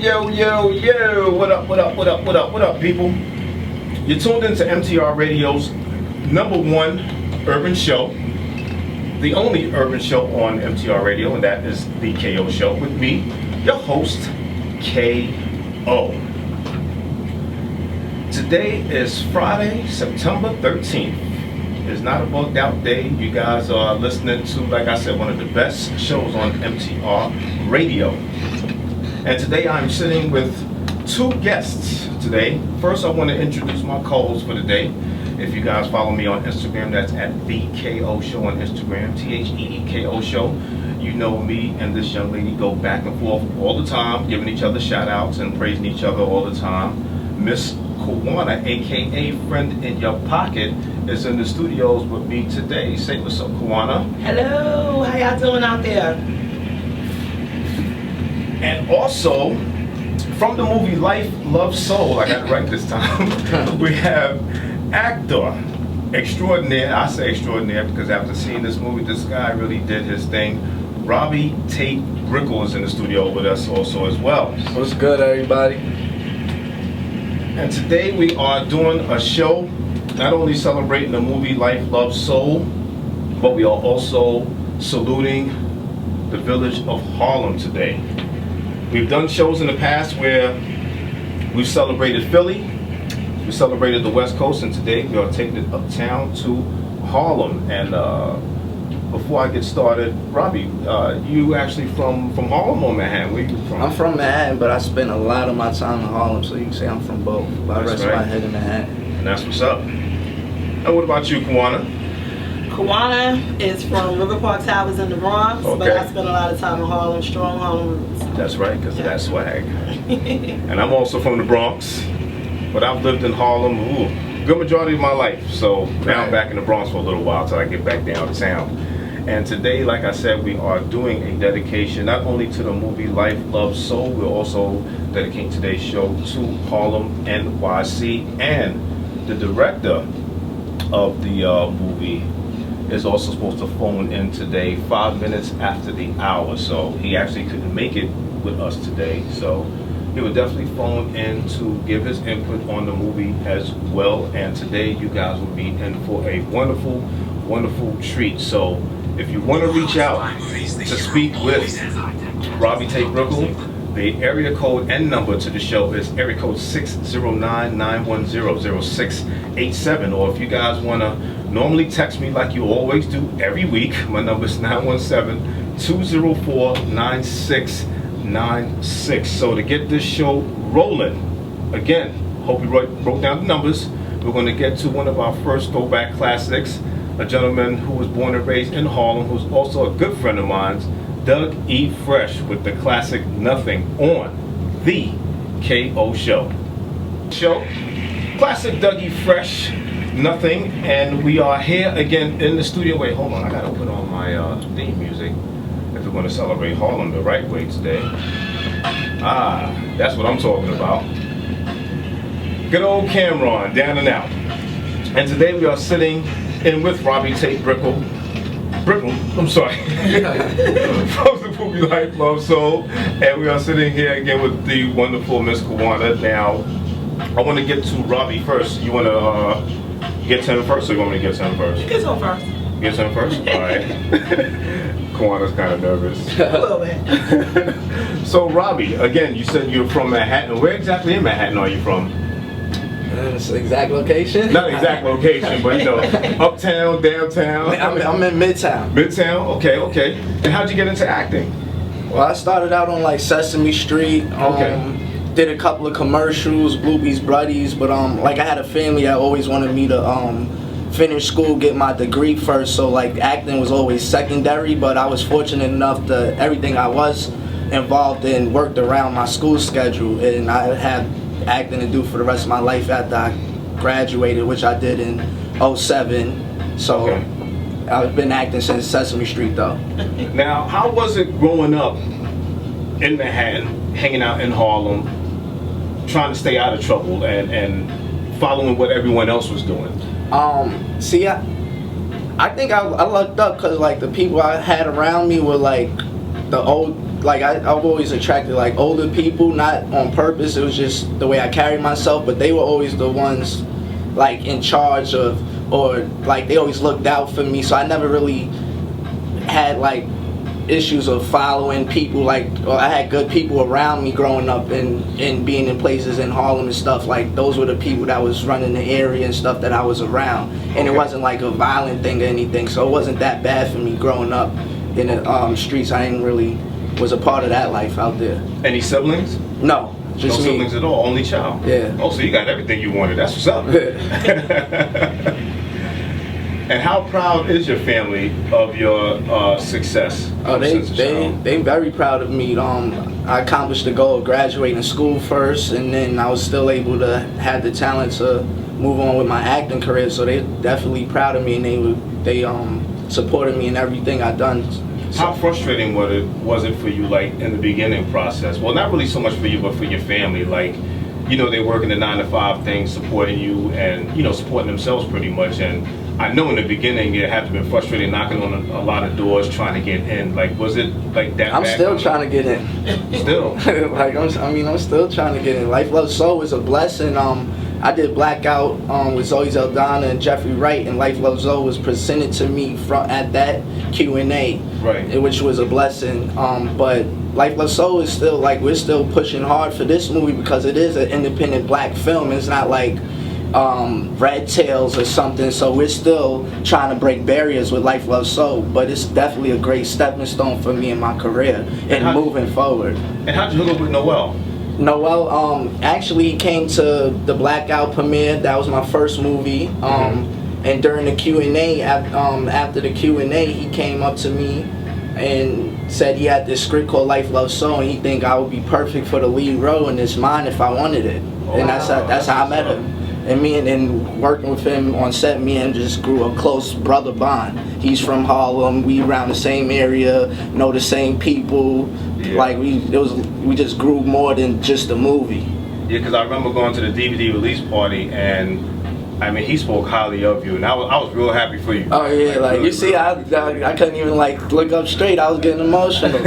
Yo. What up, people? You're tuned into MTR Radio's #1 urban show, the only urban show on MTR Radio, and that is the KO Show with me, your host, KO. Today is Friday, September 13th. It's not a bugged out day. You guys are listening to, like I said, one of the best shows on MTR Radio. And today I'm sitting with two guests today. First, I want to introduce my co-host for the day. If you guys follow me on Instagram, that's at the KO Show on Instagram, THEEKO Show. You know me and this young lady go back and forth all the time, giving each other shout outs and praising each other all the time. Miss Quanna, aka Friend in Your Pocket, is in the studios with me today. Say what's up, Quanna. Hello, how y'all doing out there? And also, from the movie Life, Love, Soul, I got it right this time, we have actor extraordinaire. I say extraordinaire because after seeing this movie, this guy really did his thing. Robbie Tate Brickle is in the studio with us also as well. What's good, everybody? And today we are doing a show not only celebrating the movie Life, Love, Soul, but we are also saluting the village of Harlem today. We've done shows in the past where we've celebrated Philly, we celebrated the West Coast, and today we are taking it uptown to Harlem. And before I get started, Robbie, you actually from Harlem or Manhattan? Where you from? I'm from Manhattan, but I spend a lot of my time in Harlem, so you can say I'm from both. But I rest my head in Manhattan. And that's what's up. And what about you, Quanna? Quanna is from River Park Towers in the Bronx, Okay. but I spend a lot of time in Harlem, strong Harlem roots. That's right, because of that swag. And I'm also from the Bronx, but I've lived in Harlem good majority of my life. So now I'm back in the Bronx for a little while till I get back downtown. And today, like I said, we are doing a dedication not only to the movie Life, Love, Soul, we're also dedicating today's show to Harlem, NYC, and the director of the movie is also supposed to phone in today 5 minutes after the hour, so he actually couldn't make it with us today, so he would definitely phone in to give his input on the movie as well. And today you guys will be in for a wonderful treat. So if you want to reach out to speak with Robbie Tate Brickle, the area code and number to the show is area code 609-910-0687. Or if you guys want to normally text me like you always do every week, my number is 917-204-9696. So to get this show rolling, again, hope you wrote down the numbers. We're going to get to one of our first throwback classics, a gentleman who was born and raised in Harlem, who's also a good friend of mine, Doug E. Fresh, with the classic Nothing on the KO Show. Classic Doug E. Fresh, Nothing, and we are here again in the studio. Wait, hold on, I gotta put on my theme music if we're gonna celebrate Harlem the right way today. That's what I'm talking about. Good old Cameron, down and out. And today we are sitting in with Robbie Tate Brickle, I'm sorry, from the movie Life, Love, Soul, and we are sitting here again with the wonderful Miss Quanna. Now, I want to get to Robbie first. You want to get to him first, or you want me to get to him first? Get to him first. Get to him first? All right. Quanna's kind of nervous. A little bit. So, Robbie, again, you said you're from Manhattan. Where exactly in Manhattan are you from? That's the exact location? Not exact location, but you know, uptown, downtown. I'm in Midtown. Midtown? Okay. And how'd you get into acting? Well, I started out on like Sesame Street. Did a couple of commercials, Bluebees, Bruddies, but like I had a family that always wanted me to finish school, get my degree first, so like acting was always secondary, but I was fortunate enough that everything I was involved in worked around my school schedule, and I had acting to do for the rest of my life after I graduated, which I did in 2007. So I've been acting since Sesame Street though. Now, how was it growing up in Manhattan, hanging out in Harlem, trying to stay out of trouble and following what everyone else was doing? See, I think I lucked up because like the people I had around me were like the old, like I've always attracted like older people, not on purpose. It was just the way I carried myself. But they were always the ones like in charge of, or like they always looked out for me. So I never really had like issues of following people, like, or I had good people around me growing up and being in places in Harlem and stuff. Like those were the people that was running the area and stuff that I was around, and it wasn't like a violent thing or anything, so it wasn't that bad for me growing up in the streets. I didn't really was a part of that life out there. Any siblings? No, just no me. siblings at all, only child. Yeah. Oh, so you got everything you wanted. That's what's up. And how proud is your family of your success? Oh, they very proud of me. I accomplished the goal of graduating school first, and then I was still able to have the talent to move on with my acting career. So they're definitely proud of me, and they supported me in everything I done. How frustrating was it for you, like in the beginning process? Well, not really so much for you, but for your family. Like, you know, they work in the 9-to-5 thing, supporting you, and you know, supporting themselves pretty much. And I know in the beginning it had to be frustrating, knocking on a lot of doors trying to get in. Like, was it like that? I'm still trying to get in. Still. Like I'm still trying to get in. Life Love Soul is a blessing. I did Blackout with Zoe Zeldana and Jeffrey Wright, and Life Love Zoe was presented to me at that Q&A, right? Which was a blessing. But Life Love Soul is still like, we're still pushing hard for this movie because it is an independent black film. It's not like Red Tails or something, so we're still trying to break barriers with Life Love Soul, but it's definitely a great stepping stone for me in my career and moving forward. And how'd you hook up with Noel? Noel, actually he came to the Blackout premiere. That was my first movie. And during the Q&A, after the Q&A, he came up to me and said he had this script called Life Love Soul, and he think I would be perfect for the lead role in this mine if I wanted it. And that's how I met him. And working with him on set, me and him just grew a close brother bond. He's from Harlem, we around the same area, know the same people. Yeah. Like we just grew more than just a movie. Yeah, because I remember going to the DVD release party, and I mean, he spoke highly of you, and I was real happy for you. Oh yeah, like really, you see, I couldn't even like look up straight. I was getting emotional.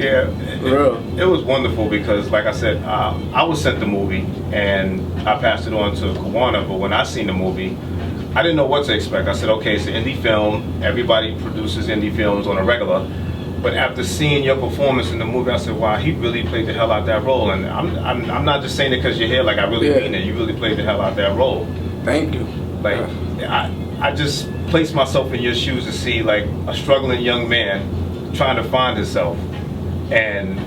It was wonderful because, like I said, I was sent the movie and I passed it on to Quanna. But when I seen the movie, I didn't know what to expect. I said, okay, it's an indie film. Everybody produces indie films on a regular. But after seeing your performance in the movie, I said, wow, he really played the hell out that role. And I'm not just saying it because you're here, like I really mean it. You really played the hell out that role. Thank you. Like, I just placed myself in your shoes to see like a struggling young man trying to find himself. And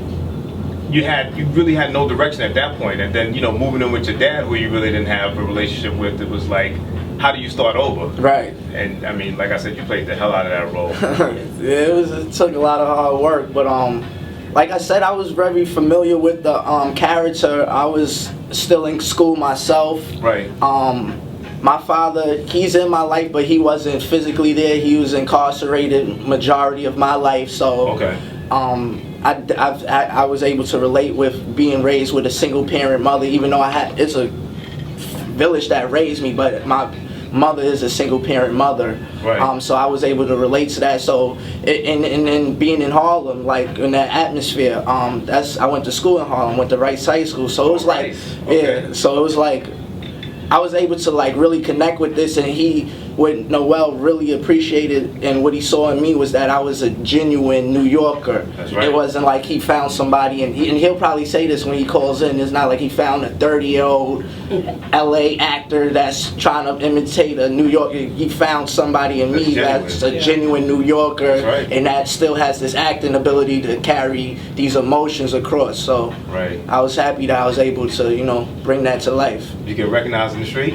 you really had no direction at that point. And then, you know, moving in with your dad, who you really didn't have a relationship with, it was like, how do you start over? Right. And I mean, like I said, you played the hell out of that role. It took a lot of hard work, but like I said, I was very familiar with the character. I was still in school myself. Right. My father, he's in my life, but he wasn't physically there. He was incarcerated majority of my life, so okay. I was able to relate with being raised with a single parent mother, even though it's a village that raised me, but my mother is a single parent mother. Right. So I was able to relate to that. So and being in Harlem, like in that atmosphere, I went to school in Harlem, went to Rice High School. So it was like, okay. Yeah. So it was like I was able to like really connect with this, and what Noel really appreciated and what he saw in me was that I was a genuine New Yorker. That's right. It wasn't like he found somebody, and he'll probably say this when he calls in, it's not like he found a 30-year-old LA actor that's trying to imitate a New Yorker. He found somebody in me that's a genuine New Yorker, right. And that still has this acting ability to carry these emotions across. So right. I was happy that I was able to, you know, bring that to life. You get recognized in the street?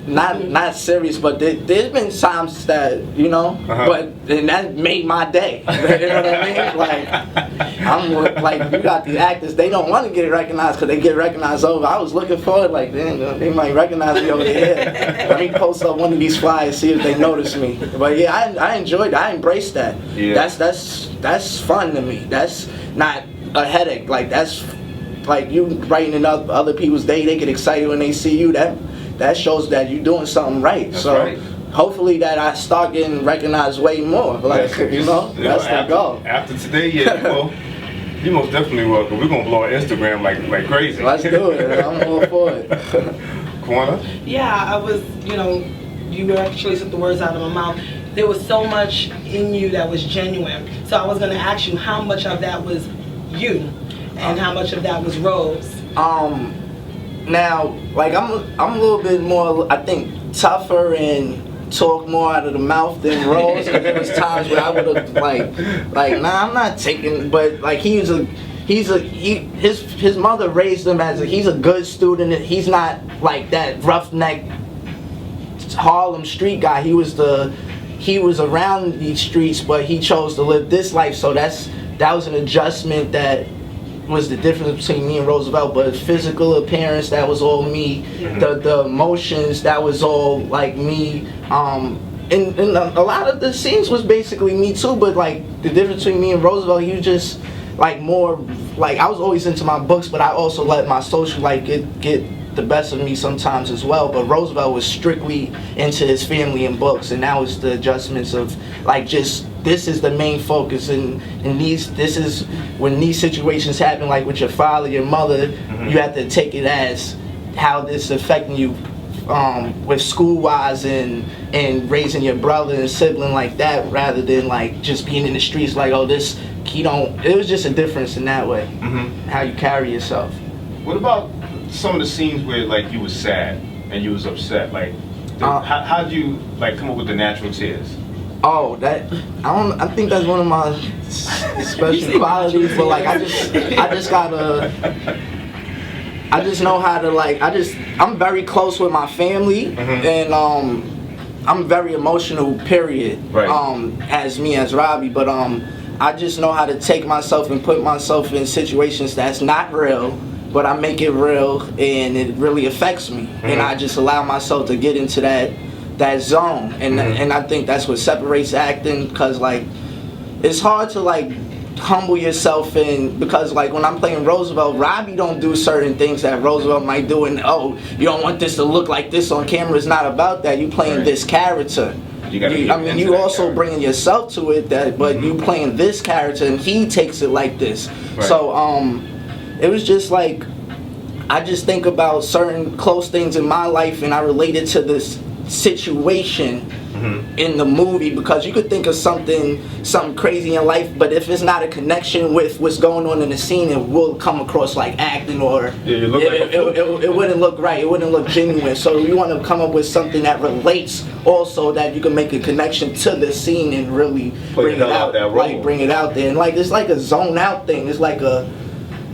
Not serious, but there's been times that, you know, and that made my day. You know what I mean? Like, like, you got these actors, they don't want to get recognized because they get recognized over. I was looking forward, like, damn, they might recognize me over here. Let me post up one of these flyers, see if they notice me. But yeah, I enjoyed it. I embraced that. Yeah. That's fun to me. That's not a headache. Like, that's like you writing in other people's day. They get excited when they see you. That shows that you're doing something right. That's so right. hopefully that I start getting recognized way more. Like, you know, that's the goal. After today, yeah, you most definitely will. We're gonna blow our Instagram like crazy. Let's do it. I'm all for it. Quanna? Yeah, I was, you actually took the words out of my mouth. There was so much in you that was genuine. So I was going to ask you how much of that was you and how much of that was Rose. Now, like I'm a little bit more, I think, tougher and talk more out of the mouth than Rose. There was times where I would have like, nah, I'm not taking. But like his mother raised him as he's a good student. He's not like that roughneck Harlem street guy. He was around these streets, but he chose to live this life. So that was an adjustment that was the difference between me and Roosevelt. But physical appearance, that was all me. The emotions, that was all like me. And a lot of the scenes was basically me too. But like the difference between me and Roosevelt, he was just like more like I was always into my books, but I also let my social life get the best of me sometimes as well. But Roosevelt was strictly into his family and books, and that was the adjustments of like just this is the main focus, and this is when these situations happen, like with your father, your mother, you have to take it as how this is affecting you with school wise and raising your brother and sibling like that, rather than like just being in the streets like, oh, this it was just a difference in that way, how you carry yourself. What about some of the scenes where like you was sad and you was upset? Like, how'd you like come up with the natural tears? Oh, I think that's one of my special qualities. But like, I just know how to like. I'm very close with my family, and I'm very emotional. Period. Right. As Robbie, but I just know how to take myself and put myself in situations that's not real, but I make it real, and it really affects me, and I just allow myself to get into that zone, and I think that's what separates acting, because like it's hard to like humble yourself in, because like when I'm playing Roosevelt, Robbie don't do certain things that Roosevelt might do, and you don't want this to look like this on camera. It's not about that. You playing this character. You also bringing yourself to it, but you playing this character, and he takes it like this. Right. So it was just like I just think about certain close things in my life, and I relate it to this situation in the movie, because you could think of something crazy in life, but if it's not a connection with what's going on in the scene, it will come across like acting, or it wouldn't look right, it wouldn't look genuine. So you want to come up with something that relates also, that you can make a connection to the scene and really bring it out there, and like it's like a zone out thing. It's like a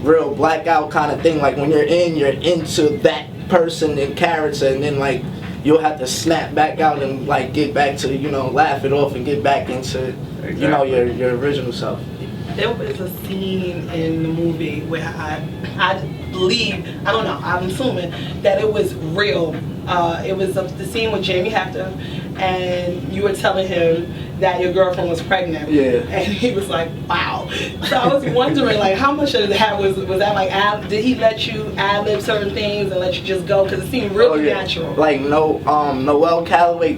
real blackout kind of thing. Like when you're into that person and character, and then like you'll have to snap back out and like get back to, laugh it off and get back into, your original self. There was a scene in the movie where I believe, I don't know, I'm assuming that it was real. It was the scene with Jamie Hector, and you were telling him that your girlfriend was pregnant. Yeah. And he was like, wow. So I was wondering, like, how much of that was that like, did he let you ad-lib certain things and let you just go? Because it seemed really natural. Like, Noel Calloway,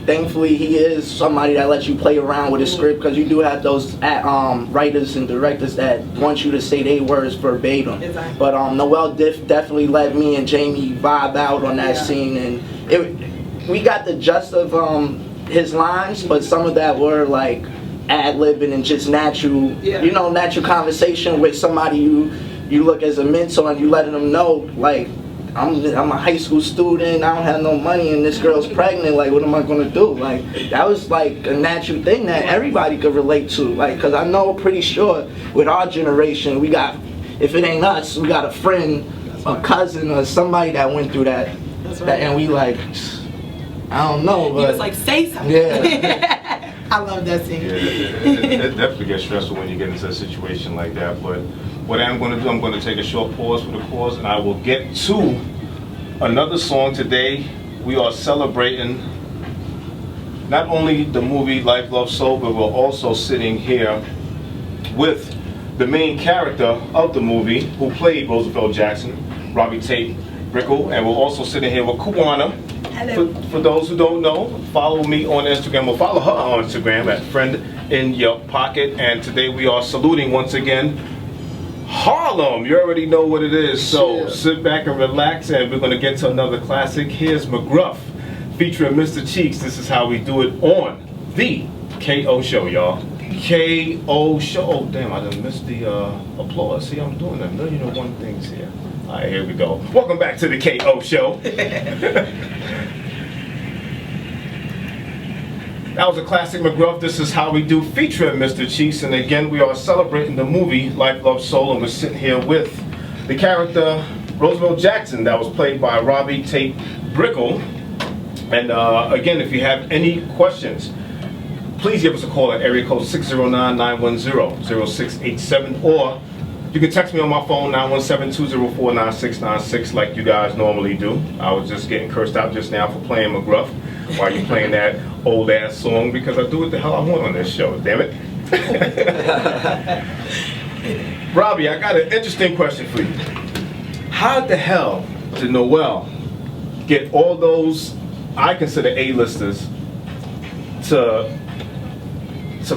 thankfully he is somebody that lets you play around with a script, because you do have those writers and directors that want you to say their words verbatim. Exactly. But Noel definitely let me and Jamie vibe out on that scene, and we got the gist of his lines, but some of that were like ad-libbing and just natural, natural conversation with somebody you look as a mentor, and you letting them know, like, I'm a high school student, I don't have no money, and this girl's pregnant, like, what am I gonna do? Like, that was like a natural thing that everybody could relate to, like, because I know pretty sure with our generation, we got, if it ain't us, we got a friend, a cousin, or somebody that went through that. That's right. And we like, I don't know, but... He was like, say something. Yeah. I love that scene. Yeah, it definitely gets stressful when you get into a situation like that, but what I'm going to do, I'm going to take a short pause for the cause, and I will get to another song today. We are celebrating not only the movie Life, Love, Soul, but we're also sitting here with the main character of the movie who played Roosevelt Jackson, Robbie Tate Brickle, and we're also sitting here with Quanna, Hello. For those who don't know, follow me on Instagram, or follow her on Instagram at Friend in Your Pocket. And today we are saluting once again Harlem. You already know what it is, so sit back and relax, and we're going to get to another classic. Here's McGruff featuring Mr. Cheeks. This is how we do it on the KO Show, y'all. KO Show. Oh, damn, I done missed the applause. See, I'm doing a million and one things here. All right, here we go. Welcome back to the KO Show. That was a classic McGruff. This is how we do featuring Mr. Cheeks. And again, we are celebrating the movie Life, Love, Soul. And we're sitting here with the character Roosevelt Jackson that was played by Robbie Tate Brickle. And again, if you have any questions, please give us a call at area code 609-910-0687, or you can text me on my phone, 917-204-9696, like you guys normally do. I was just getting cursed out just now for playing McGruff while you playing that old ass song, because I do what the hell I want on this show, damn it. Robbie, I got an interesting question for you. How the hell did Noel get all those, I consider A-listers, to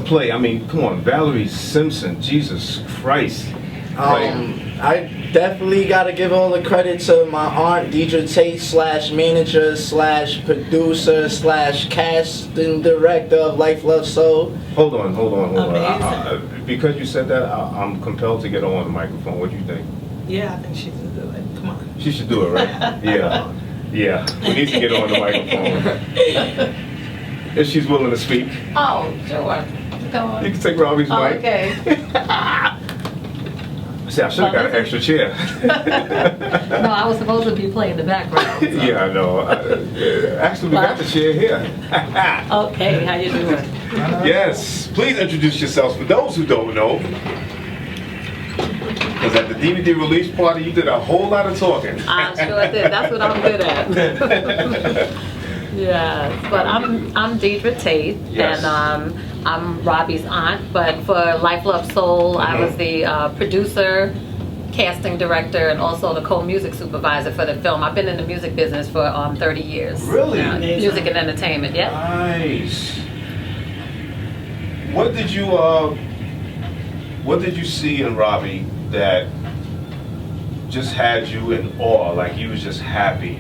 play? I mean, come on, Valerie Simpson, Jesus Christ. I definitely gotta give all the credit to my aunt Deidre Tate / manager / producer / casting director of Life, Love, Soul. Hold on. Because you said that, I'm compelled to get her on the microphone. What do you think? Yeah, I think she should do it. Come on. She should do it, right? Yeah. Yeah. We need to get her on the microphone. If she's willing to speak. Oh, sure. Go on. You can take Robbie's mic. Okay. See, I should have got an extra chair. No, I was supposed to be playing the background. So. Yeah, I know. Actually, we got the chair here. Okay, how you doing? Yes. Please introduce yourselves for those who don't know. Because at the DVD release party, you did a whole lot of talking. I sure did. That's what I'm good at. Yes, but I'm Deidre Tate, yes. And I'm Robbie's aunt. But for Life, Love, Soul, I was the producer, casting director, and also the co-music supervisor for the film. I've been in the music business for 30 years. Really? Music and entertainment. Yeah. Nice. What did you see in Robbie that just had you in awe? Like you was just happy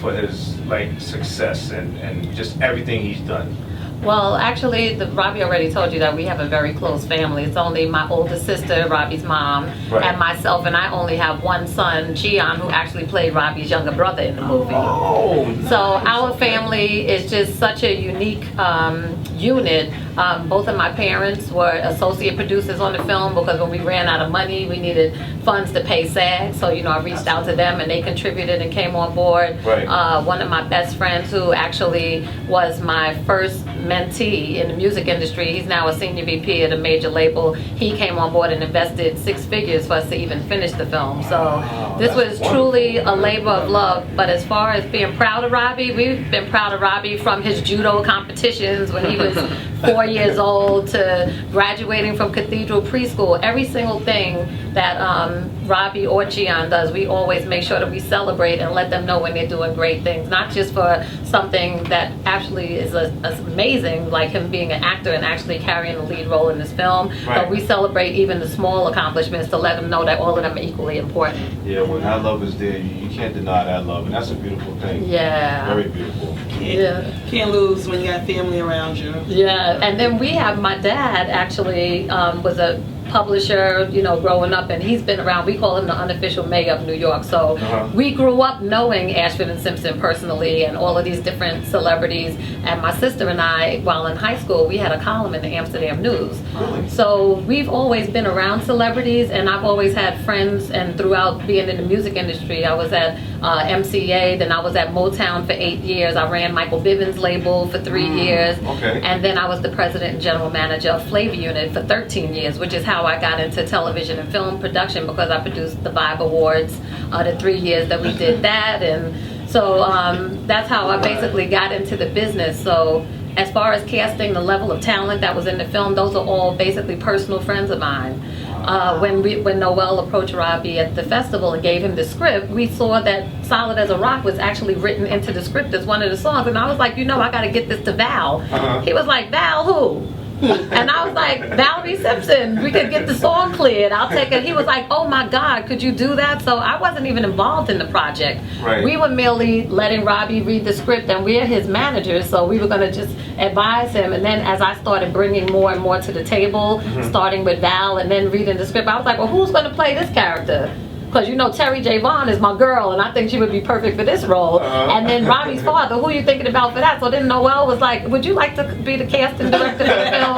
for his success and just everything he's done? Well, actually, Robbie already told you that we have a very close family. It's only my oldest sister, Robbie's mom, right, and myself, and I only have one son, Gian, who actually played Robbie's younger brother in the movie. Oh, nice. So our family is just such a unique unit. Both of my parents were associate producers on the film, because when we ran out of money, we needed funds to pay SAG. So, I reached out to them and they contributed and came on board. Right. One of my best friends, who actually was my first mentee in the music industry, he's now a senior VP at a major label. He came on board and invested 6 figures for us to even finish the film. So this was truly a labor of love. But as far as being proud of Robbie, we've been proud of Robbie from his judo competitions when he was 4 years old to graduating from Cathedral Preschool. Every single thing that Robbie or Gian does, we always make sure that we celebrate and let them know when they're doing great things. Not just for something that actually is amazing, like him being an actor and actually carrying the lead role in this film, right, but we celebrate even the small accomplishments to let them know that all of them are equally important. Yeah, when that love is there, you can't deny that love, and that's a beautiful thing. Yeah. Very beautiful. Can't lose when you got family around you. Yeah, and then we have my dad actually was a publisher, growing up, and he's been around. We call him the unofficial mayor of New York. So we grew up knowing Ashford and Simpson personally and all of these different celebrities. And my sister and I, while in high school, we had a column in the Amsterdam News. So we've always been around celebrities, and I've always had friends. And throughout being in the music industry, I was at MCA, then I was at Motown for 8 years. I ran Michael Bivins' label for 3 years. Okay. And then I was the president and general manager of Flavor Unit for 13 years, which is how I got into television and film production, because I produced the Vibe Awards the 3 years that we did that. And so that's how I basically got into the business. So as far as casting, the level of talent that was in the film, those are all basically personal friends of mine. When Noel approached Robbie at the festival and gave him the script, we saw that Solid as a Rock was actually written into the script as one of the songs. And I was like, I got to get this to Val. He was like, Val who? And I was like, Valerie Simpson, we could get the song cleared. I'll take it. He was like, oh my God, could you do that? So I wasn't even involved in the project. Right. We were merely letting Robbie read the script, and we're his managers, so we were going to just advise him. And then as I started bringing more and more to the table, starting with Val and then reading the script, I was like, well, who's going to play this character? Because Terry J. Vaughn is my girl, and I think she would be perfect for this role. And then Robbie's father, who are you thinking about for that? So then Noel was like, would you like to be the casting director for the film?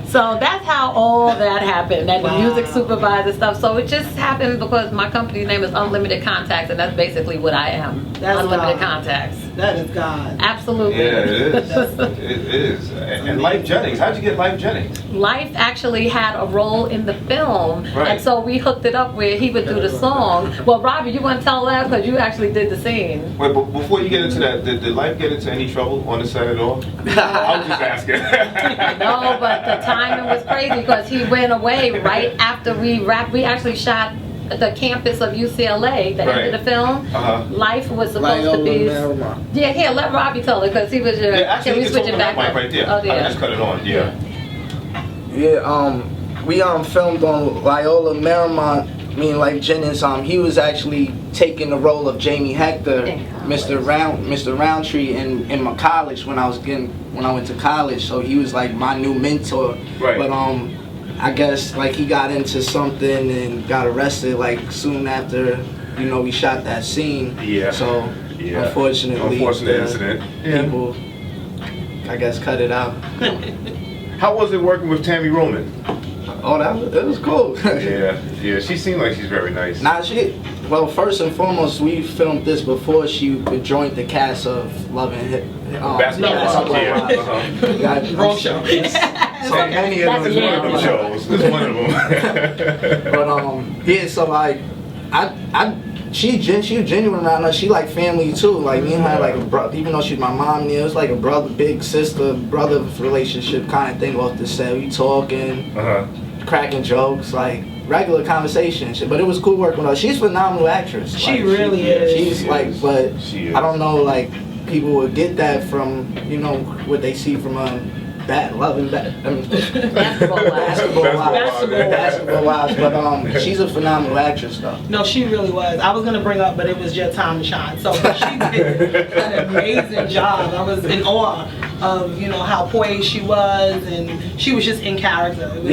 So that's how all that happened, and the music supervisor stuff. So it just happened because my company's name is Unlimited Contacts, and that's basically what I am. That's Unlimited God. Contacts. That is God. Absolutely. Yeah, it is. It is. And Life Jennings, how'd you get Life Jennings? Life actually had a role in the film, Right. and so we hooked it up where he would do the song. Well, Robbie, you want to tell that because you actually did the scene. Wait, but before you get into that, did Life get into any trouble on the set at all? I was just asking. No, but the timing was crazy because he went away right after we wrapped. We actually shot the campus of UCLA, the end of the film. Life was supposed to be. Yeah, here, let Robbie tell it because he was your. Yeah, actually, can we you can switch talk it on that back? mic right there. Oh, I yeah. can just cut it on. Yeah. Yeah, we filmed on Loyola Marymount. Me and Life Jennings, he was actually taking the role of Jamie Hector, Mr. Roundtree in my college when I went to college. So he was like my new mentor. Right. But I guess like he got into something and got arrested like soon after we shot that scene. Yeah. So unfortunately, Unfortunate incident. people I guess cut it out. How was it working with Tammy Roman? Oh, that was cool. Yeah, she seemed like she's very nice. Well, first and foremost, we filmed this before she joined the cast of Love and Hip. Basketball Wives, yeah. Wrong show. So many of them. It's one of them shows. It's one of them. But yeah, so like, she was genuine around us. She like family too. Like me and her like a brother. Even though she's my mom, it was like a brother, big sister, brother relationship kind of thing off the set. We talking, cracking jokes, like regular conversation and shit. But it was cool working with her. She's a phenomenal actress. She really is. She's like, but I don't know, like people would get that from what they see from Basketball Wives, but she's a phenomenal actress though. No, she really was. I was gonna bring up, but it was your time to shine. So but she did an amazing job. I was in awe of how poised she was, and she was just in character. It was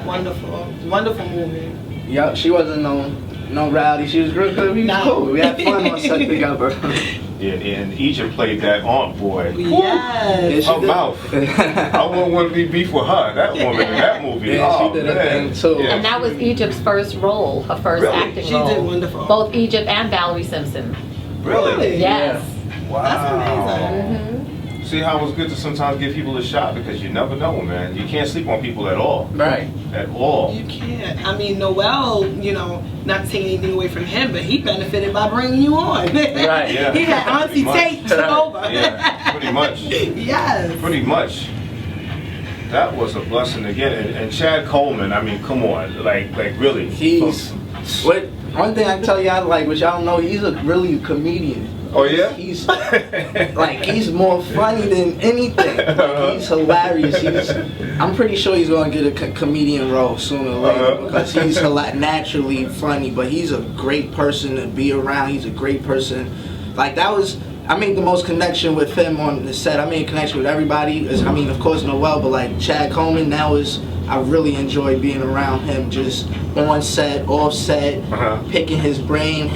wonderful, wonderful movie. Yeah, she wasn't no rowdy. She was real good. We was cool. We had fun on set together. Yeah, and Egypt played that aunt boy. Yes. Her mouth. I wouldn't want to be beef with her. That woman in that movie. Yeah, she did a thing too. Yeah. And that was Egypt's first role, her first acting She role. did wonderful. Both Egypt and Valerie Simpson. Really? Yes. Wow. That's amazing. See how it's good to sometimes give people a shot because you never know, man. You can't sleep on people at all. Right. At all. You can't. I mean, Noel, not to take anything away from him, but he benefited by bringing you on. Right, yeah. He had Auntie Tate took over. Yeah, pretty much. Yes. Pretty much. That was a blessing again. And Chad Coleman, I mean, come on. Like really. One thing I can tell y'all, like, which y'all know, he's a really comedian. Oh yeah? He's he's more funny than anything. Like, he's hilarious. I'm pretty sure he's gonna get a comedian role sooner or later because he's naturally funny. But he's a great person to be around. He's a great person. Like I made the most connection with him on the set. I made a connection with everybody. I mean, of course, Noel, but like Chad Coleman, I really enjoyed being around him, just on set, off set, picking his brain.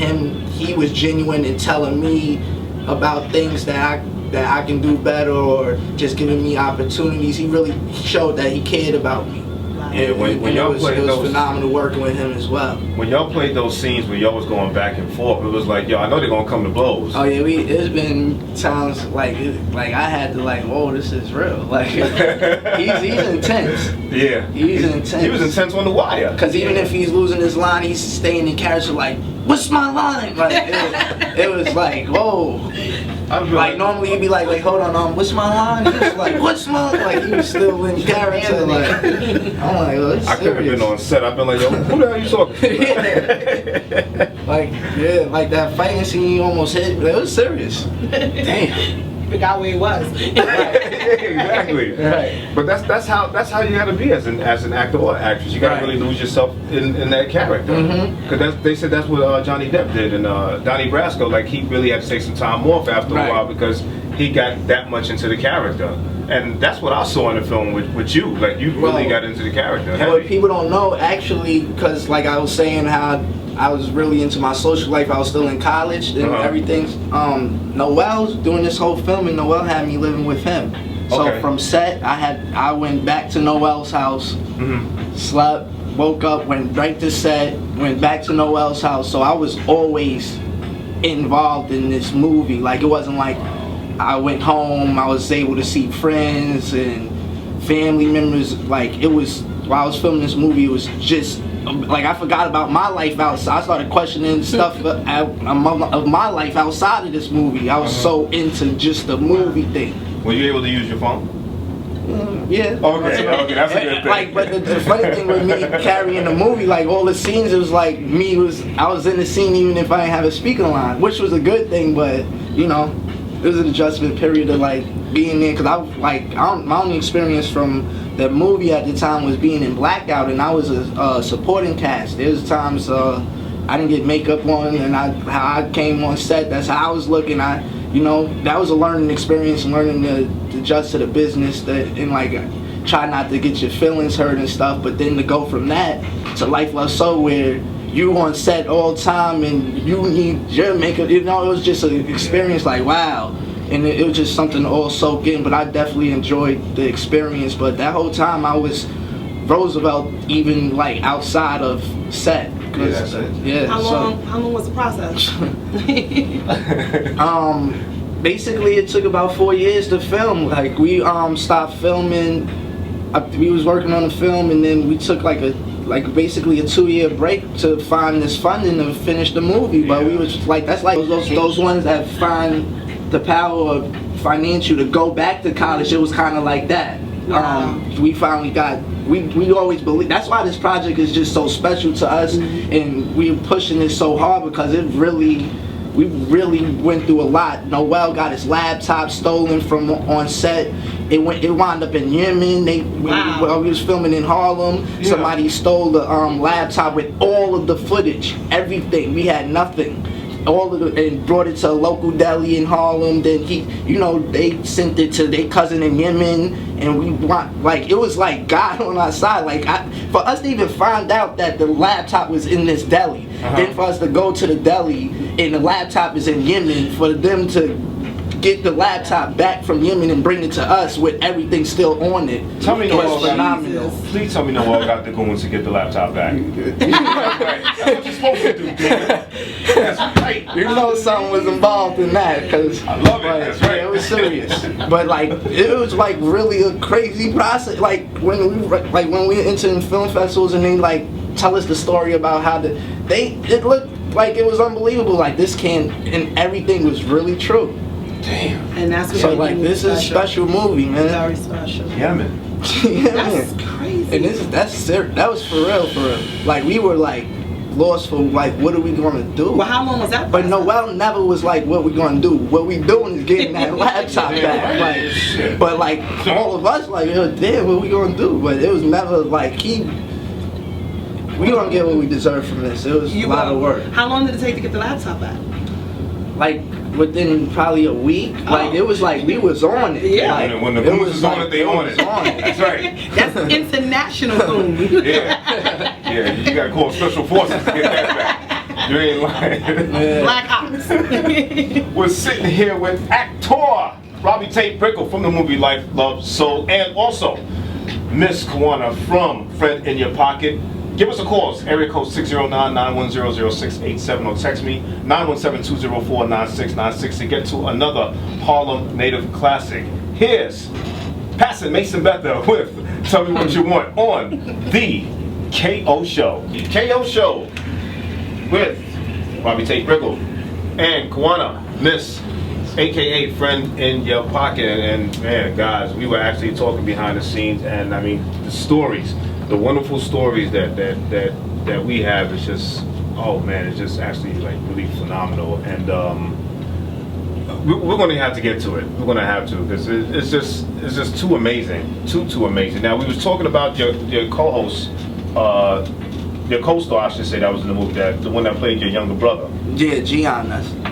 He was genuine in telling me about things that I can do better, or just giving me opportunities. He really showed that he cared about me. Yeah, when y'all played it was those, phenomenal working with him as well. when y'all played those scenes where y'all was going back and forth, it was like, yo, I know they're gonna come to blows. Oh yeah, it's been times like I had to whoa, this is real. Like he's intense. Yeah, He's intense. He was intense on the wire. Because even if he's losing his line, he's staying in character like, what's my line? Like it was like, whoa. Like normally he'd be like, hold on, what's my line? He was like, what's my like? He was still in character. Like, I'm like, oh, it's I could have been on set. I've been like, yo, who the hell you talking to? Like, yeah, like that fighting scene you almost hit. It was serious. Damn. Forgot where he was. Exactly. Right. But that's how you got to be as an actor or actress. You got to Right. really lose yourself in that character. Because they said that's what Johnny Depp did, and Donnie Brasco. Like he really had to take some time off after Right. a while because he got that much into the character. And that's what I saw in the film with you. Like you really got into the character. What Heavy. people don't know, actually, because like I was saying, how I was really into my social life. I was still in college and everything. Noel's doing this whole film, and Noel had me living with him. So Okay. from set, I went back to Noel's house, slept, woke up, went right to set, went back to Noel's house. So I was always involved in this movie. Like it wasn't like I went home, I was able to see friends and family members. Like it was, while I was filming this movie, it was just like I forgot about my life outside. I started questioning stuff of my life outside of this movie. I was so into just the movie thing. Were you able to use your phone? Yeah. Okay, that's a good thing. Like, but the funny thing with me carrying the movie, like all the scenes, it was like I was in the scene even if I didn't have a speaking line, which was a good thing. But you know, it was an adjustment period of like being there, because my only experience from the movie at the time was being in blackout, and I was a supporting cast. There's times I didn't get makeup on, and how I came on set, that's how I was looking. That was a learning experience, learning to adjust to the business, and like try not to get your feelings hurt and stuff. But then to go from that to Life Love Soul, where you on set all the time and you need your makeup, it was just an experience like wow. And it was just something to all soak in. But I definitely enjoyed the experience. But that whole time I was Roosevelt, even like outside of set. Yeah, that's it. Yeah. How long was the process? Basically it took about 4 years to film. Like we stopped filming. We was working on the film, and then we took basically a 2-year break to find this funding to finish the movie. But we was like, that's like those ones that find the power of financial to go back to college. It was kind of like that. We finally got. We always believe. That's why this project is just so special to us, and we're pushing it so hard because we really went through a lot. Noel got his laptop stolen from on set. It wound up in Yemen. We was filming in Harlem. Yeah. Somebody stole the laptop with all of the footage, everything. We had nothing. And brought it to a local deli in Harlem. Then they sent it to their cousin in Yemen, and it was like God on our side. Like for us to even find out that the laptop was in this deli, then for us to go to the deli and the laptop is in Yemen, for them to get the laptop back from Yemen and bring it to us with everything still on it. Tell me was phenomenal. Please tell me Noel got the goons to get the laptop back. That's what you're supposed to do, David. That's right. You know something was involved in that, because I love it. That's right. It was serious. But it was like really a crazy process. Like when we entered in film festivals and they tell us the story about how it looked like it was unbelievable. Like this and everything was really true. Damn. And that's what So this is a special movie, man. Very special. Yeah, man. That's crazy. And that was for real. Like we were lost for what are we gonna do? Well, how long was that? But Noel never was like, what we gonna do? What we doing is getting that laptop back. But all of us damn, what we gonna do? But it was never we gonna get what we deserve from this. It was a lot of work. How long did it take to get the laptop back? Within probably a week. It was we was on it. Yeah. When the goons is on it, they on it. That's right. That's international boom. Yeah. Yeah, you gotta call special forces to get that back. You ain't lying. Black Ops. We're sitting here with actor Robbie Tate Brickle from the movie Life, Love, Soul, and also Miss Quanna from Friend in Your Pocket. Give us a call. Area code 609-910-0687 or text me 917-204-9696 to get to another Harlem native classic. Here's Pastor Mason Betha with Tell Me What You Want on the KO Show. The KO Show with Robbie Tate Brickle and Quanna, Miss AKA Friend in Your Pocket. And man, guys, we were actually talking behind the scenes, and I mean, the stories, the wonderful stories that we have is just, oh man, it's just actually like really phenomenal. And we're going to have to get to it. We're going to have to, because it's just too amazing, too amazing. Now, we was talking about your co-host, your co-star, I should say, that was in the movie, the one that played your younger brother. Yeah, Gian.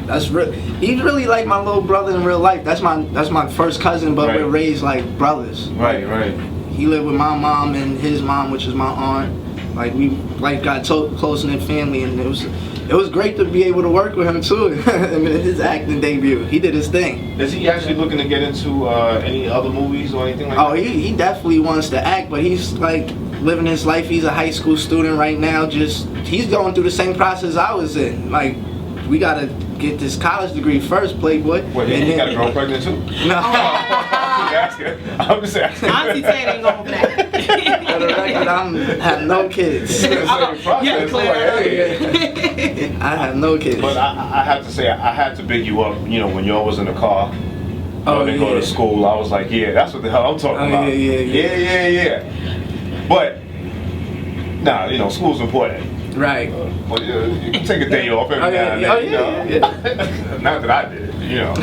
That's real. He's really like my little brother in real life. That's my first cousin, but we're raised like brothers. Right. He lived with my mom and his mom, which is my aunt. Like we got close knit family, and it was great to be able to work with him too. In his acting debut, he did his thing. Is he actually looking to get into any other movies or anything like that? Oh, he definitely wants to act, but he's like living his life. He's a high school student right now. He's going through the same process I was in. Like, we gotta get this college degree first, Playboy. Well, he got a girl pregnant too. No. I'm just asking. Auntie said ain't going for that. For the record, I have no kids. Yeah, clear. I have no kids. But I have to say, I had to big you up. You know, when y'all was in the car, to go to school, I was like, yeah, that's what the hell I'm talking about. Yeah. But nah, you know, school's important. Right. But you can take a day off every now and then. You know? Not that I did, you know.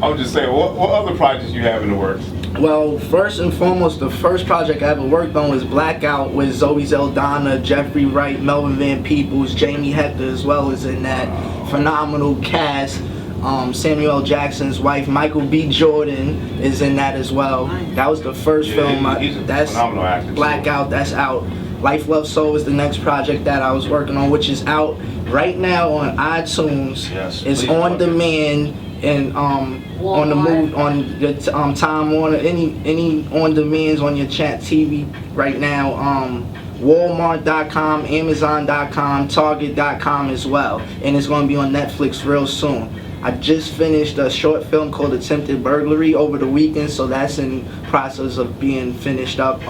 I'm just saying, what other projects you have in the works? Well, first and foremost, the first project I ever worked on was Blackout with Zoe Zeldana, Jeffrey Wright, Melvin Van Peebles, Jamie Hector as well as in that phenomenal cast. Samuel L. Jackson's wife, Michael B. Jordan, is in that as well. That was the first film. He's a that's phenomenal actor. Blackout, that's out. Life, Love, Soul is the next project that I was working on, which is out right now on iTunes. Yes, it's on demand and on the move on your Time Warner, any on demands on your chat TV right now. Walmart.com, Amazon.com, Target.com as well, and it's going to be on Netflix real soon. I just finished a short film called Attempted Burglary over the weekend, so that's in process of being finished up.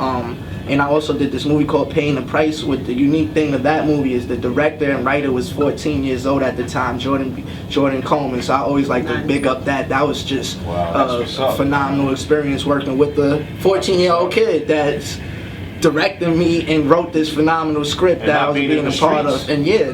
And I also did this movie called Paying the Price. With the unique thing of that movie is the director and writer was 14 years old at the time, Jordan Coleman. So I always like to big up that. That was just a phenomenal experience working with the 14-year-old kid that's directing me and wrote this phenomenal script that I was being a part of. And yeah,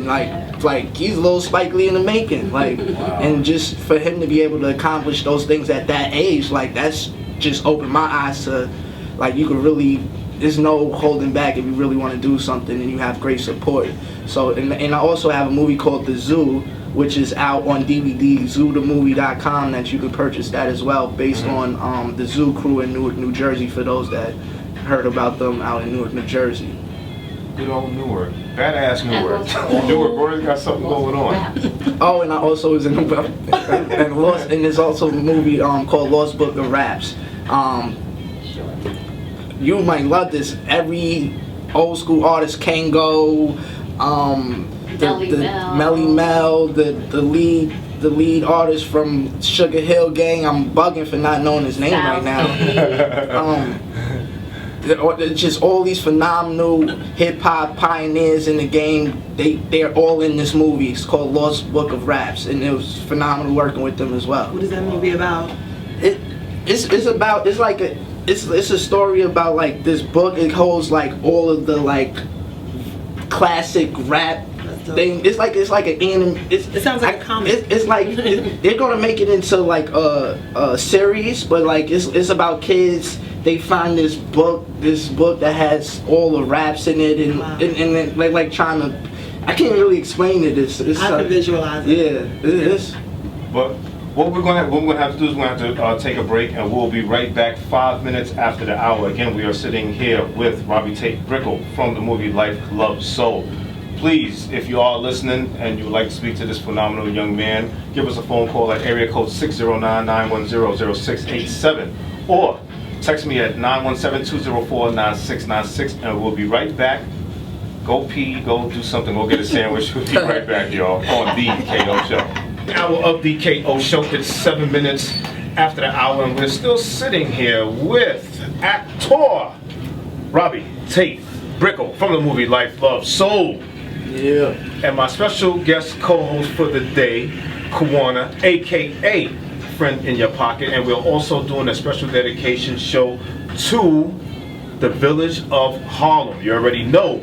like he's a little Spike Lee in the making. Like, and just for him to be able to accomplish those things at that age, like that's just opened my eyes to, like, you could really, there's no holding back if you really want to do something and you have great support. So, and I also have a movie called The Zoo, which is out on DVD, zoothemovie.com, that you can purchase that as well, based on the Zoo crew in Newark, New Jersey, for those that heard about them out in Newark, New Jersey. Good old Newark. Badass Newark. Newark already got something going on. Oh, and I also was in and there's also a movie called Lost Book of Raps. You might love this. Every old school artist, Kango, Melly Mel, the lead artist from Sugar Hill Gang. I'm bugging for not knowing his name right now. Just all these phenomenal hip hop pioneers in the game. They're all in this movie. It's called Lost Book of Raps, and it was phenomenal working with them as well. What is that movie about? It's a story about like this book. It holds like all of the like classic rap thing. It's like an anime. It sounds like a comic. It's like they're gonna make it into like a series, but like it's about kids. They find this book that has all the raps in it, and like trying to. I can't really explain it. I can visualize it. Yeah, it is. But what we're gonna have to do is we're gonna have to take a break, and we'll be right back 5 minutes after the hour. Again, we are sitting here with Robbie Tate Brickle from the movie Life, Love, Soul. Please, if you are listening and you would like to speak to this phenomenal young man, give us a phone call at area code 609-910-0687 or text me at 917-204-9696, and we'll be right back. Go pee, go do something, go get a sandwich. We'll be right back, y'all, on the KO Show. The hour of the KO Show. It's 7 minutes after the hour, and we're still sitting here with Actor Robbie Tate Brickle from the movie Life, Love, Soul. Yeah. And my special guest co-host for the day, Quanna, aka Friend in Your Pocket, and we're also doing a special dedication show to the village of Harlem. You already know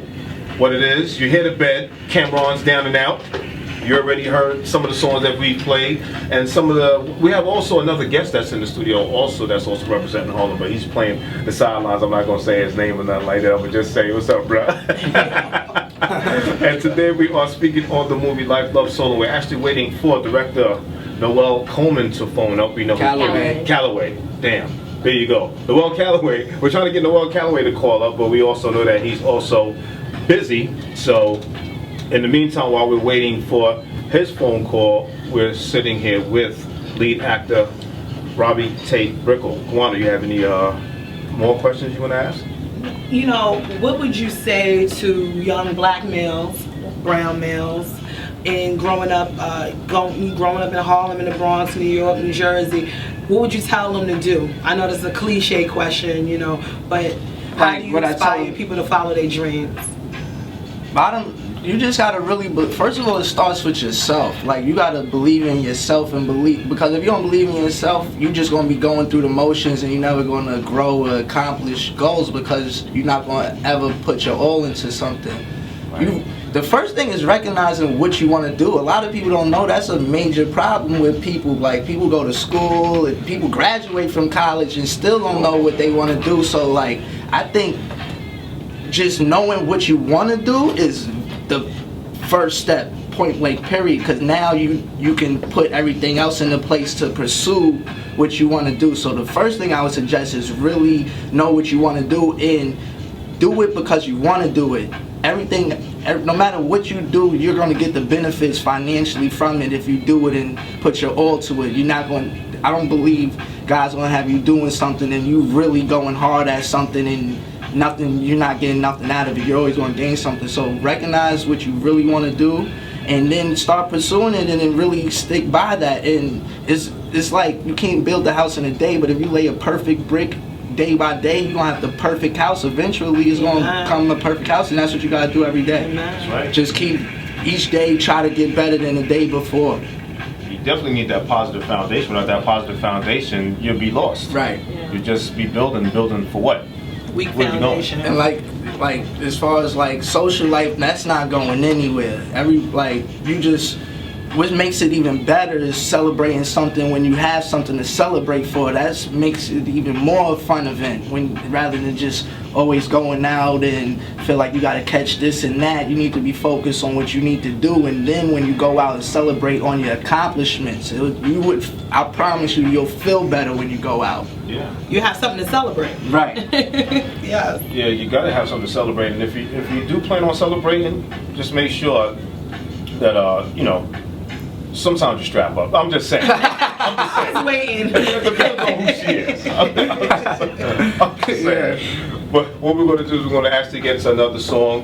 what it is. You hear the bed, Cameron's Down and Out. You already heard some of the songs that we played, and we have also another guest that's in the studio also that's also representing Harlem, but he's playing the sidelines. I'm not gonna say his name or nothing like that. I'm gonna just say, what's up, bro? And today we are speaking on the movie Life, Love, Soul, and we're actually waiting for director Noel Coleman to phone up. We know Calloway. Damn. There you go. Noel Calloway. We're trying to get Noel Calloway to call up, but we also know that he's also busy. So in the meantime, while we're waiting for his phone call, we're sitting here with lead actor Robbie Tate Brickle. Quanna, you have any more questions you want to ask? You know, what would you say to young black males, brown males, in growing up in Harlem, in the Bronx, New York, New Jersey? What would you tell them to do? I know this is a cliche question, you know, but how do you inspire people to follow their dreams? You just gotta really, first of all, it starts with yourself. Like, you gotta believe in yourself and because if you don't believe in yourself, you're just gonna be going through the motions and you're never gonna grow or accomplish goals because you're not gonna ever put your all into something. Right. The first thing is recognizing what you want to do. A lot of people don't know that's a major problem with people. Like, people go to school and people graduate from college and still don't know what they want to do. So, like, I think just knowing what you want to do is the first step, point blank, period, because now you can put everything else into place to pursue what you want to do. So the first thing I would suggest is really know what you want to do and do it because you want to do it. No matter what you do, you're going to get the benefits financially from it if you do it and put your all to it. I don't believe God's going to have you doing something and you really going hard at something and you're not getting nothing out of it. You're always going to gain something. So recognize what you really want to do and then start pursuing it and then really stick by that. And it's like you can't build the house in a day, but if you lay a perfect brick day by day, you're going to have the perfect house. Eventually it's going to come the perfect house, and that's what you got to do every day. That's right. Just keep each day, try to get better than the day before. You definitely need that positive foundation. Without that positive foundation, you'll be lost. Right. Yeah. You just be building for what? Weak foundation. And like as far as like social life, that's not going anywhere. What makes it even better is celebrating something when you have something to celebrate for. That makes it even more a fun event rather than just always going out and feel like you got to catch this and that. You need to be focused on what you need to do, and then when you go out and celebrate on your accomplishments, I promise you'll feel better when you go out. Yeah. You have something to celebrate. Right. Yes. Yeah, you got to have something to celebrate, and if you do plan on celebrating, just make sure that sometimes you strap up. I'm just saying. I was waiting. Depends on who she is. I'm just saying. But what we're going to do is we're going to actually get to another song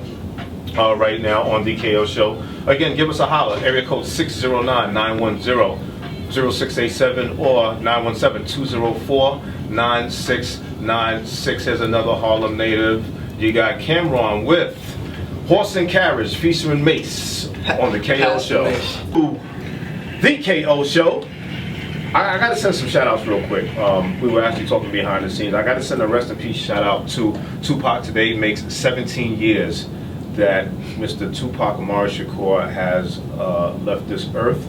right now on DKO Show. Again, give us a holler. Area code 609-910-0687 or 917-204-9696. Here's another Harlem native. You got Cameron with Horse and Carriage featuring Mace on the KO Show. Ooh. The KO Show. I gotta send some shout outs real quick. We were actually talking behind the scenes. I gotta send a rest in peace shout out to Tupac. Today makes 17 years that Mr. Tupac Amaru Shakur has left this earth.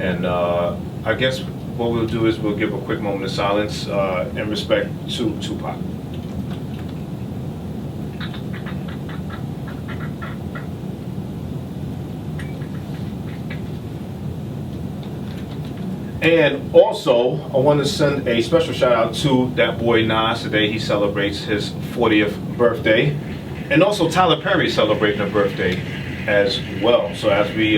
And I guess what we'll do is we'll give a quick moment of silence in respect to Tupac. And also, I want to send a special shout out to that boy Nas. Today he celebrates his 40th birthday. And also Tyler Perry celebrating a birthday as well. So as we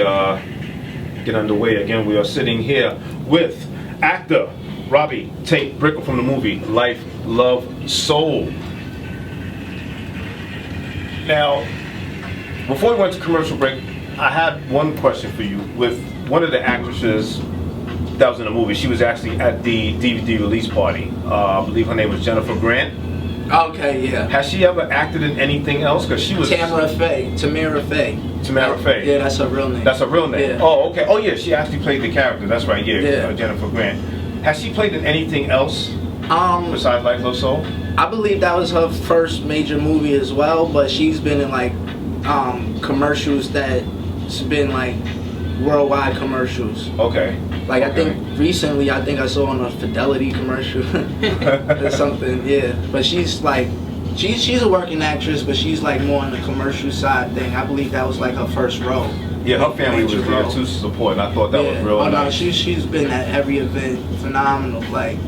get underway, again, we are sitting here with actor Robbie Tate Brickle from the movie Life, Love, Soul. Now, before we went to commercial break, I had one question for you. With one of the actresses that was in the movie, she was actually at the DVD release party. I believe her name was Jennifer Grant. Okay, yeah. Has she ever acted in anything else? Because she was Tamara Faye. Tamara Faye. Yeah, that's her real name. That's her real name. Yeah. Oh, okay. Oh, yeah. She actually played the character. That's right. Yeah. Yeah. Jennifer Grant. Has she played in anything else besides Life Love Soul? I believe that was her first major movie as well, but she's been in like commercials that's been like worldwide commercials. Okay. Like okay. I think recently, I saw on a Fidelity commercial or something. Yeah, but she's like, she's a working actress, but she's like more on the commercial side thing. I believe that was like her first role. Yeah, her family was there role. to support, and I thought that was real nice. No, she's been at every event, phenomenal. Like,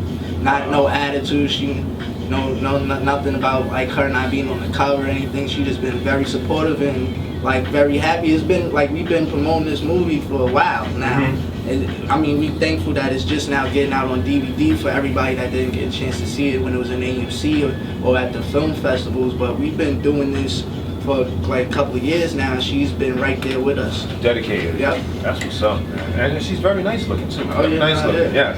no attitude. She nothing about like her not being on the cover or anything. She just been very supportive and like very happy. It's been like we've been promoting this movie for a while now. Mm-hmm. I mean, we're thankful that it's just now getting out on DVD for everybody that didn't get a chance to see it when it was in AMC or at the film festivals. But we've been doing this for like a couple of years now, and she's been right there with us. Dedicated. Yep. That's what's up, man. And she's very nice looking too. Oh, yeah, nice looking. Yeah.